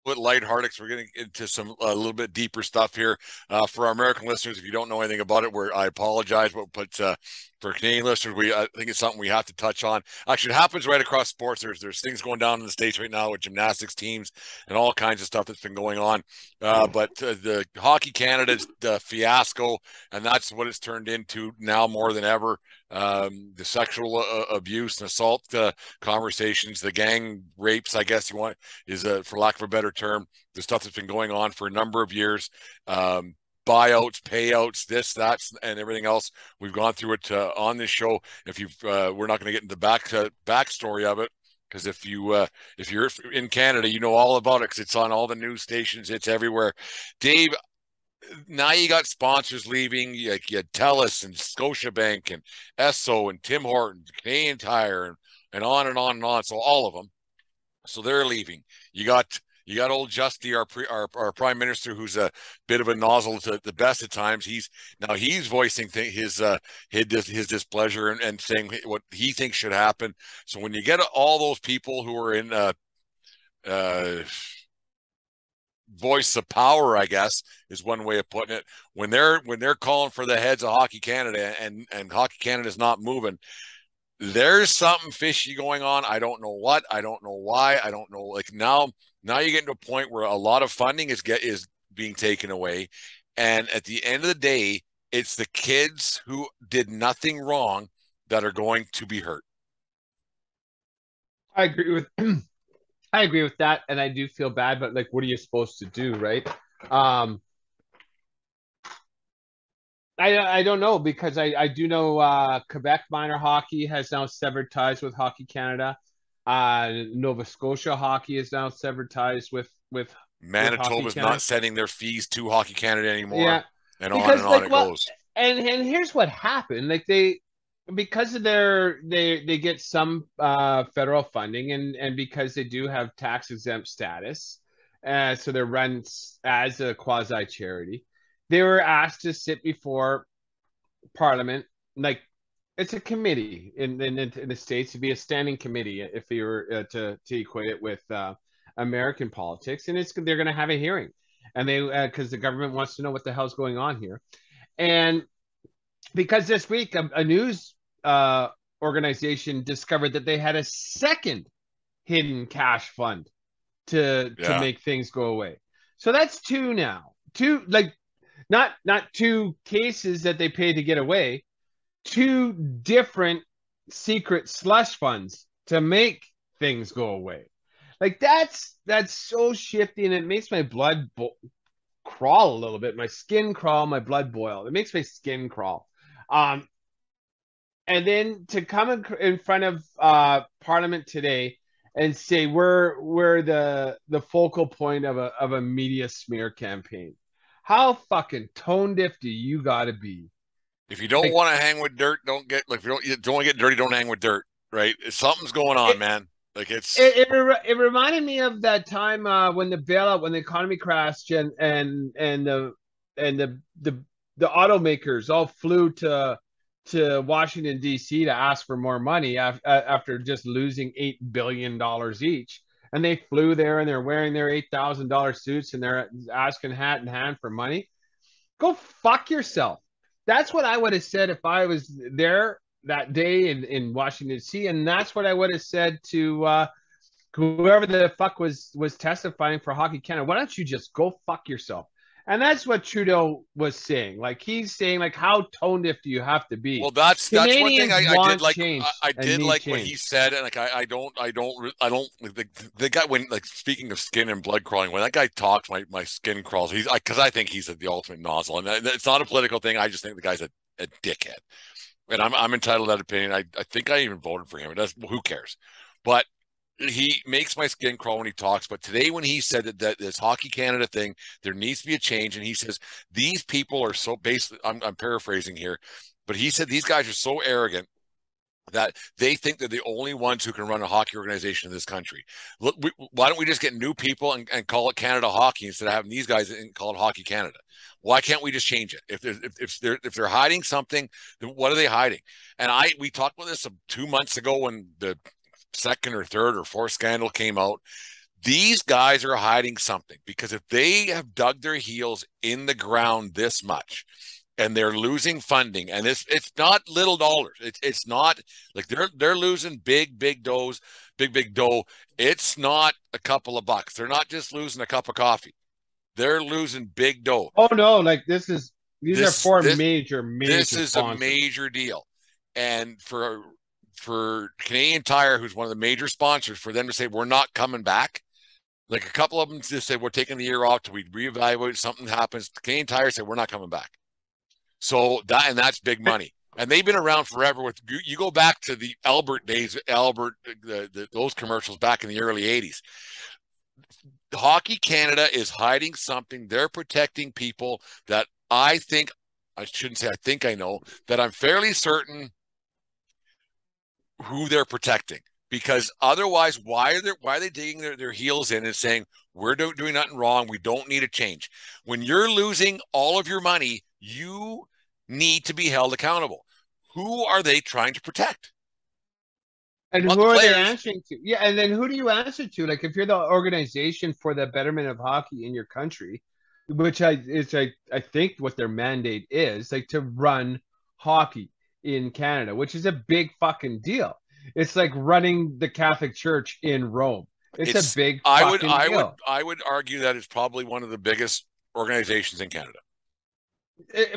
bit lighthearted because we're getting into some a little bit deeper stuff here. For our American listeners, if you don't know anything about it, I apologize, but for Canadian listeners, I think it's something we have to touch on. Actually, it happens right across sports. There's things going down in the States right now with gymnastics teams and all kinds of stuff that's been going on. But the Hockey Canada's the fiasco, and that's what it's turned into now more than ever. The sexual abuse and assault conversations, the gang rapes, I guess you want, is for lack of a better term, the stuff that's been going on for a number of years. Buyouts, payouts, this, that, and everything else. We've gone through it on this show. If you've, we're not going to get into the backstory of it, because if you're in Canada, you know all about it because it's on all the news stations. It's everywhere. Dave, now you got sponsors leaving. You had TELUS and Scotiabank and Esso and Tim Hortons, Canadian Tire, and on and on and on. So all of them. So they're leaving. You got old Justy, our prime minister, who's a bit of a nozzle to the best at times. He's voicing his displeasure and saying what he thinks should happen. So when you get all those people who are in voice of power, I guess is one way of putting it, when they're calling for the heads of Hockey Canada and Hockey Canada is not moving, there's something fishy going on. I don't know what, I don't know why, I don't know. Like now you get to a point where a lot of funding is being taken away, and at the end of the day, it's the kids who did nothing wrong that are going to be hurt. I agree with I agree with that, and I do feel bad, but like, what are you supposed to do, right? Um, I don't know because I do know Quebec minor hockey has now severed ties with Hockey Canada. Nova Scotia hockey is now severed ties with Hockey Manitoba's not Canada. sending their fees to Hockey Canada anymore, Yeah, and because on like it what goes. and here's what happened. Like because of they get some federal funding and because they do have tax exempt status, so they're run as a quasi charity. They were asked to sit before Parliament, like it's a committee in the states to be a standing committee if you were to equate it with American politics, and they're going to have a hearing, and they because the government wants to know what the hell's going on here, and because this week a news organization discovered that they had a second hidden cash fund to Yeah. make things go away. So that's two now. Two like not two cases that they paid to get away, two different secret slush funds to make things go away. Like that's so shifty, and it makes my blood crawl a little bit. My skin crawl, my blood boil. It makes my skin crawl. Um, and then to come in front of Parliament today and say we're the focal point of a media smear campaign. How fucking tone deaf do you got to be? If you don't Like want to hang with dirt, don't get like if you don't want to get dirty, don't hang with dirt. Right? Something's going on, it, man. Like it's it reminded me of that time when the bailout, when the economy crashed, and the automakers all flew to Washington D.C. to ask for more money after just losing $8 billion each, and they flew there and they're wearing their $8,000 suits and they're asking hat in hand for money. Go fuck yourself. That's what I would have said if I was there that day in Washington D.C. And that's what I would have said to whoever the fuck was testifying for Hockey Canada. Why don't you just go fuck yourself? And that's what Trudeau was saying. Like he's saying, like, how tone deaf do you have to well, be? that's one thing Canadians I did want like. change I and did need like what he change. said, and like I don't the guy when like speaking of skin and blood crawling, when that guy talks, my skin crawls. He's because I think he's the ultimate nozzle, and it's not a political thing. I just think the guy's a dickhead, and I'm entitled to that opinion. I think I even voted for him. It does, who cares? But he makes my skin crawl when he talks. But today, when he said that this Hockey Canada thing, there needs to be a change, and he says these people are so basically. I'm paraphrasing here, but he said these guys are so arrogant that they think they're the only ones who can run a hockey organization in this country. Look, why don't we just get new people and call it Canada Hockey instead of having these guys and call it Hockey Canada? Why can't we just change it? If they're hiding something, then what are they hiding? And we talked about this 2 months ago when the second or third or fourth scandal came out. These guys are hiding something, because if they have dug their heels in the ground this much and they're losing funding, and it's not little dollars. It's not like they're losing big dough. It's not a couple of bucks. They're not just losing a cup of coffee. They're losing big dough. Oh no, like these are four major this is sponsors. A major deal. And for Canadian Tire, who's one of the major sponsors, for them to say we're not coming back, like a couple of them just say we're taking the year off till we reevaluate, something happens. Canadian Tire said we're not coming back. So that's big money. And they've been around forever. With you go back to the Albert days, those commercials back in the early 80s. Hockey Canada is hiding something. They're protecting people that I shouldn't say I think I know, that I'm fairly certain who they're protecting. Because otherwise, why are they digging their heels in and saying we're doing nothing wrong, we don't need a change? When you're losing all of your money, you need to be held accountable. Who are they trying to protect? And who are they answering to? Yeah, and then who do you answer to? Like, if you're the organization for the betterment of hockey in your country, which I think what their mandate is, like to run hockey in Canada, which is a big fucking deal. It's like running the Catholic Church in Rome. It's a big fucking deal. I would argue that it's probably one of the biggest organizations in Canada.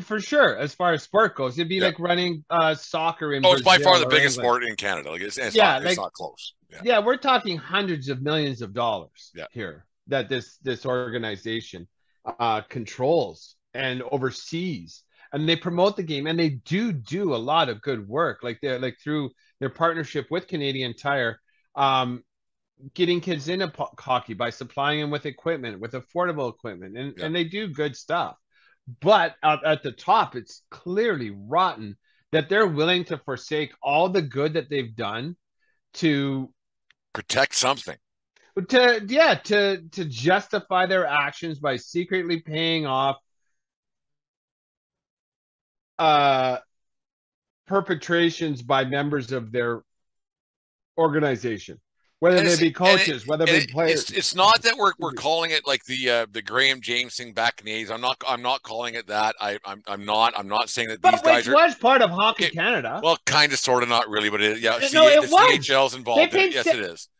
For sure, as far as sport goes, it'd be like running soccer in Brazil. It's by far the biggest sport in Canada. Like it's not close. Yeah, we're talking hundreds of millions of dollars here that this organization controls and oversees, and they promote the game, and they do a lot of good work. Like they're through their partnership with Canadian Tire, getting kids into hockey by supplying them with equipment, with affordable equipment, and they do good stuff. But at the top, it's clearly rotten that they're willing to forsake all the good that they've done to protect something. To justify their actions by secretly paying off perpetrations by members of their organization. Whether they be coaches, whether they be players. It's not that we're calling it like the Graham James thing back in the 80s. I'm not calling it that. I'm not saying that these guys was part of Hockey Canada. Well, kind of, sort of, not really, but it was. CHL's involved. Yes, it is.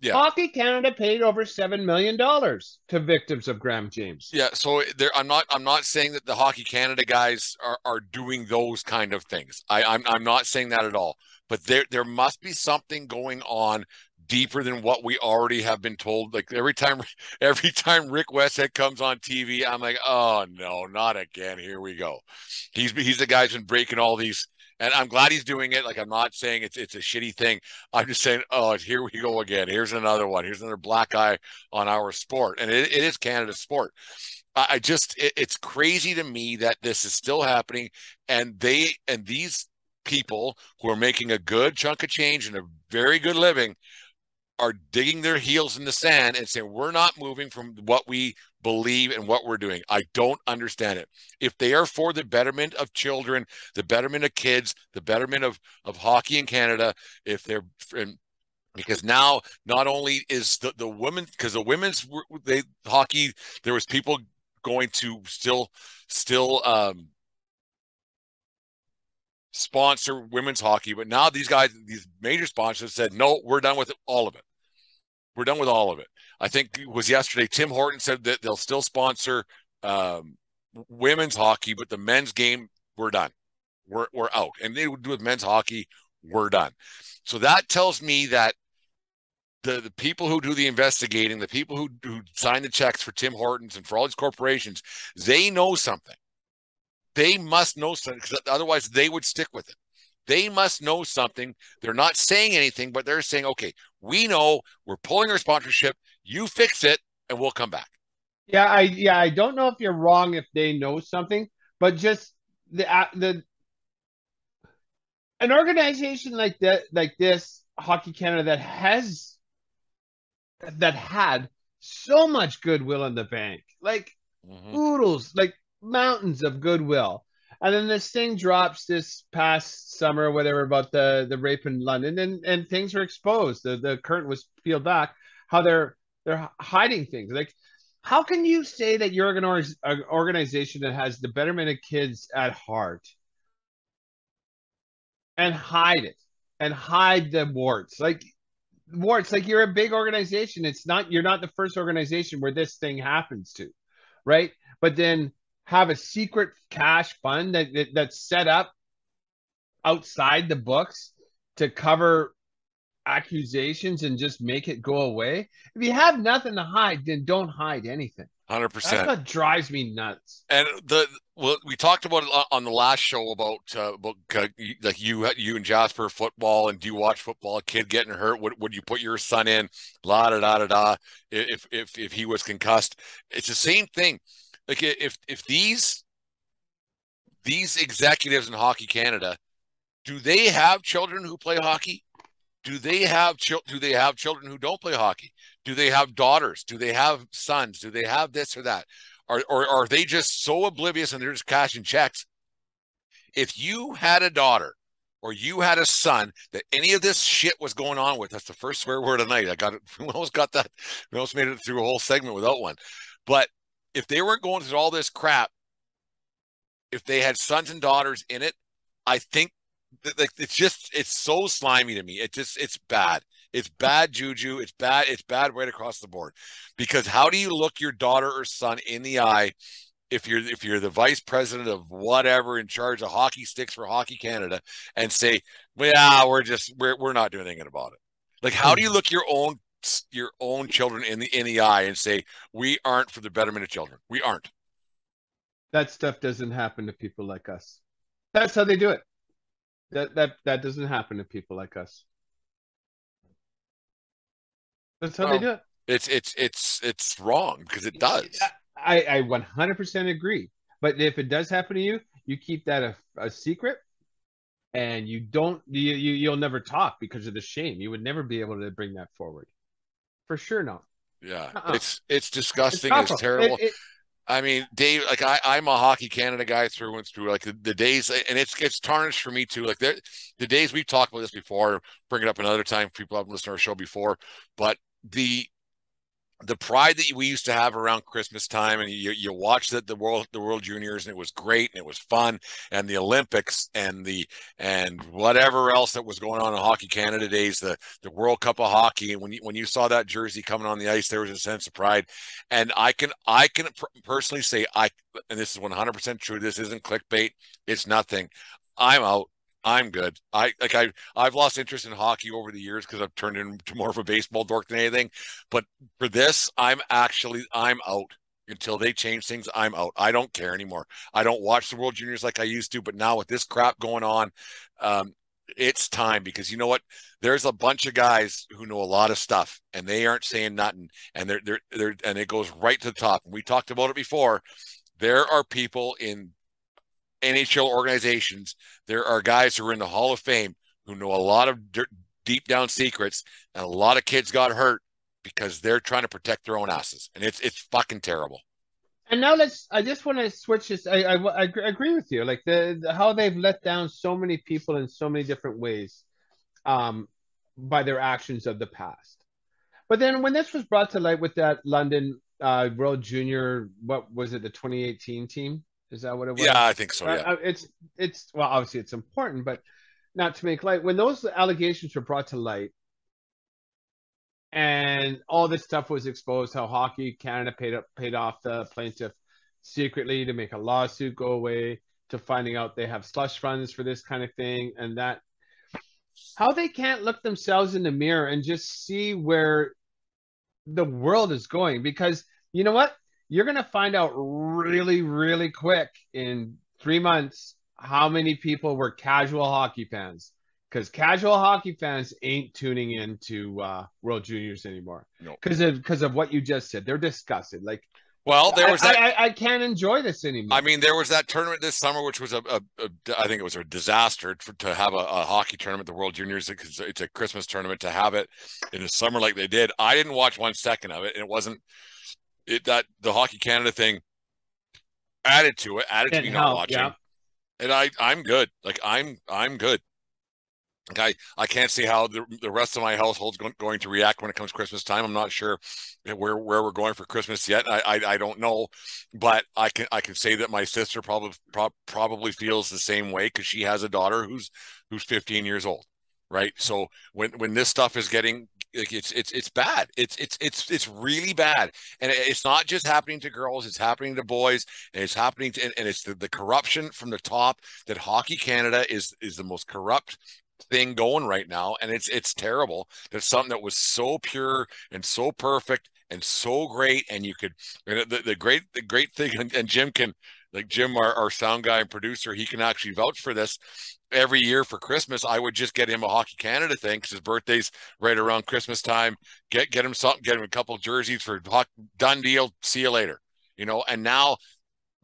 Yeah. Hockey Canada paid over $7 million to victims of Graham James. Yeah, so I'm not saying that the Hockey Canada guys are doing those kind of things. I'm not saying that at all. But there must be something going on deeper than what we already have been told. Like every time Rick Westhead comes on TV, I'm like, oh no, not again. Here we go. He's the guy who's been breaking all these, and I'm glad he's doing it. Like, I'm not saying it's a shitty thing. I'm just saying, oh, here we go again. Here's another one. Here's another black eye on our sport, and it is Canada's sport. It's crazy to me that this is still happening, and these people who are making a good chunk of change and a very good living are digging their heels in the sand and saying, we're not moving from what we believe and what we're doing. I don't understand it. If they are for the betterment of children, the betterment of kids, the betterment of hockey in Canada, because now not only is the women, because the women's hockey, there was people going to still sponsor women's hockey, but now these major sponsors said, no, we're done with all of it. We're done with all of it. I think it was yesterday, Tim Horton said that they'll still sponsor women's hockey, but the men's game, we're done. We're out. And they would do with men's hockey, we're done. So that tells me that the people who do the investigating, the people who sign the checks for Tim Hortons and for all these corporations, they know something. They must know something, because otherwise they would stick with it. They must know something. They're not saying anything, but they're saying, okay, we know, we're pulling our sponsorship. You fix it, and we'll come back. Yeah, I don't know if you're wrong if they know something, but just an organization like this, Hockey Canada, that had so much goodwill in the bank, like oodles, like mountains of goodwill. And then this thing drops this past summer or whatever about the rape in London, and things were exposed. The curtain was peeled back, how they're They're hiding things. Like, how can you say that you're an organization that has the betterment of kids at heart and hide it and hide the warts? Like you're a big organization. It's not You're not the first organization where this thing happens to, right? But then have a secret cash fund that's set up outside the books to cover accusations and just make it go away. If you have nothing to hide, then don't hide anything. That's 100%. what drives me nuts. And we talked about it on the last show about like you and Jasper football, and do you watch football? A kid getting hurt, would you put your son in? La da da da da. If he was concussed, it's the same thing. Like if these executives in Hockey Canada, do they have children who play hockey? Do they have children who don't play hockey? Do they have daughters? Do they have sons? Do they have this or that? Or are they just so oblivious and they're just cashing checks? If you had a daughter or you had a son that any of this shit was going on with, that's the first swear word of the night. I got it. We almost got that. We almost made it through a whole segment without one. But if they weren't going through all this crap, if they had sons and daughters in it, I think like it's so slimy to me. It's bad. It's bad juju. It's bad right across the board. Because how do you look your daughter or son in the eye if you're the vice president of whatever in charge of hockey sticks for Hockey Canada and say, well, yeah, we're not doing anything about it. Like, how do you look your own children in the eye and say, we aren't for the betterment of children? We aren't. That stuff doesn't happen to people like us. That's how they do it. That doesn't happen to people like us. That's how they Well, do it. it's wrong because it does. I 100% agree. But if it does happen to you, you keep that a secret, and you'll never talk because of the shame. You would never be able to bring that forward. For sure not. Yeah, Uh-uh. it's It's disgusting. It's awful. terrible. I mean, Dave, like I'm a Hockey Canada guy through and through. Like the days, and it's tarnished for me too. Like the days we've talked about this before. Bring it up another time. People haven't listened to our show before, but the pride that we used to have around Christmas time, and you watch the world juniors, and it was great and it was fun, and the Olympics and whatever else that was going on in Hockey Canada days, the World Cup of hockey, and when you saw that jersey coming on the ice, there was a sense of pride. And I can personally say, and this is 100% true. This isn't clickbait. It's nothing. I'm out. I'm good. I've lost interest in hockey over the years because I've turned into more of a baseball dork than anything. But for this, I'm out until they change things. I'm out. I don't care anymore. I don't watch the World Juniors like I used to. But now with this crap going on, it's time, because you know what? There's a bunch of guys who know a lot of stuff, and they aren't saying nothing, and and it goes right to the top. And we talked about it before. There are people in NHL organizations, there are guys who are in the Hall of Fame who know a lot of deep down secrets, and a lot of kids got hurt because they're trying to protect their own asses, and it's fucking terrible. And now I just want to switch this. I agree with you. Like how they've let down so many people in so many different ways, um, by their actions of the past. But then when this was brought to light with that London World Junior, what was it, the 2018 team? Is that what it Yeah, I was? think so. Yeah. It's well, obviously it's important, but not to make light. When those allegations were brought to light, and all this stuff was exposed, how Hockey Canada paid off the plaintiff secretly to make a lawsuit go away, to finding out they have slush funds for this kind of thing, and that how they can't look themselves in the mirror and just see where the world is going. Because you know what, you're going to find out really, really quick in 3 months how many people were casual hockey fans, because casual hockey fans ain't tuning into World Juniors anymore No. because of what you just said. They're disgusted. Like, Well, there was that. I can't enjoy this anymore. I mean, there was that tournament this summer, which was I think it was a disaster to have a hockey tournament, the World Juniors, because it's a Christmas tournament, to have it in the summer like they did. I didn't watch 1 second of it, and it wasn't that the Hockey Canada thing added to me not Help, watching. yeah. And I'm good. Like I'm good. I can't see how the rest of my household's going to react when it comes Christmas time. I'm not sure where we're going for Christmas yet. I don't know, but I can say that my sister probably feels the same way because she has a daughter who's 15 years old, right? So when this stuff is getting like it's bad. It's really bad, and it's not just happening to girls. It's happening to boys, and it's happening to and it's the corruption from the top. That Hockey Canada is the most corrupt thing going right now, and it's terrible. That's something that was so pure and so perfect and so great, and you could and the great thing, and Jim can like Jim, our sound guy and producer, he can actually vouch for this. Every year for Christmas, I would just get him a Hockey Canada thing because his birthday's right around Christmas time. Get him something, get him a couple of jerseys for done deal. See you later, And now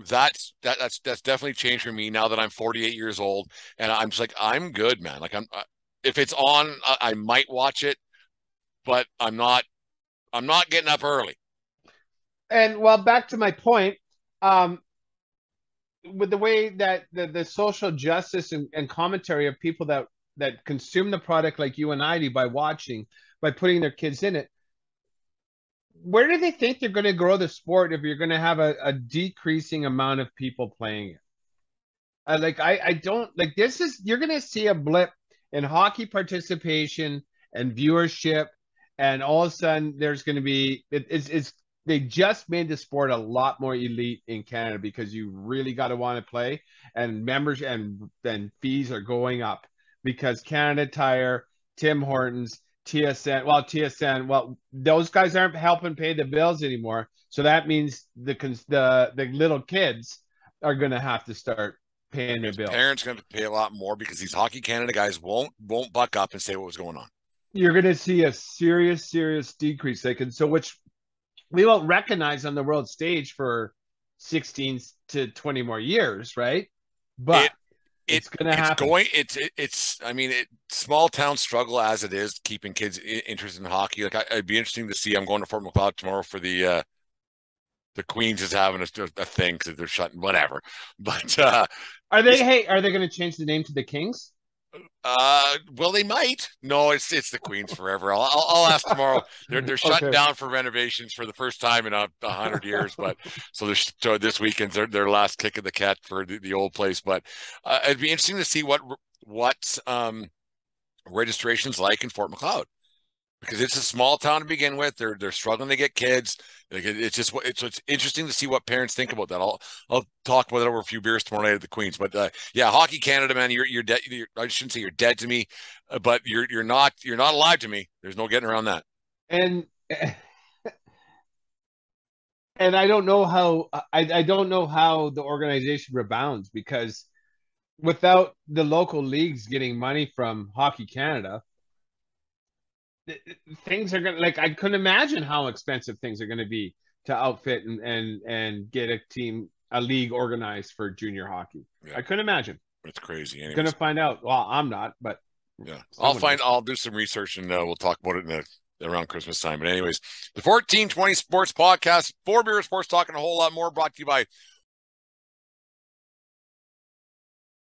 that's definitely changed for me now that I'm 48 years old, and I'm just like I'm good, man. Like if it's on, I might watch it, but I'm not getting up early. And well, back to my point, um, with the way that the social justice and commentary of people that consume the product like you and I do by watching, by putting their kids in it, where do they think they're going to grow the sport if you're going to have a decreasing amount of people playing it? I don't like this is you're going to see a blip in hockey participation and viewership, and all of a sudden there's going to be it's they just made the sport a lot more elite in Canada because you really got to want to play, and members and then fees are going up because Canada Tire, Tim Hortons, TSN, those guys aren't helping pay the bills anymore. So that means the little kids are going to have to start paying their bills. Parents going to pay a lot more because these Hockey Canada guys won't buck up and say what was going on. You're going to see a serious decrease. Which we won't recognize on the world stage for 16 to 20 more years, right? But it's going to happen. I mean, small town struggle as it is, keeping kids interested in hockey. Like it'd be interesting to see. I'm going to Fort McLeod tomorrow for the Queens is having a thing because they're shutting whatever. But are they going to change the name to the Kings? Well, they might. No, it's the Queens forever. I'll ask tomorrow. They're shutting down for renovations for the first time in 100 years. But so this weekend's their last kick of the cat for the old place. But it'd be interesting to see what registration's like in Fort McLeod, because it's a small town to begin with. They're struggling to get kids. Like it's interesting to see what parents think about that. I'll talk about it over a few beers tomorrow night at the Queens. But yeah, Hockey Canada, man, you're dead. I shouldn't say you're dead to me, but you're not alive to me. There's no getting around that. And I don't know how I don't know how the organization rebounds, because without the local leagues getting money from Hockey Canada, things are gonna I couldn't imagine how expensive things are going to be to outfit and get a league organized for junior hockey. Yeah. I couldn't imagine. It's crazy. Anyways. Gonna find out. Well, I'm not, but yeah, I'll do some research and we'll talk about it around Christmas time. But anyways, the 1420 Sports Podcast, 4 Beer Sports Talk, and a whole lot more, brought to you by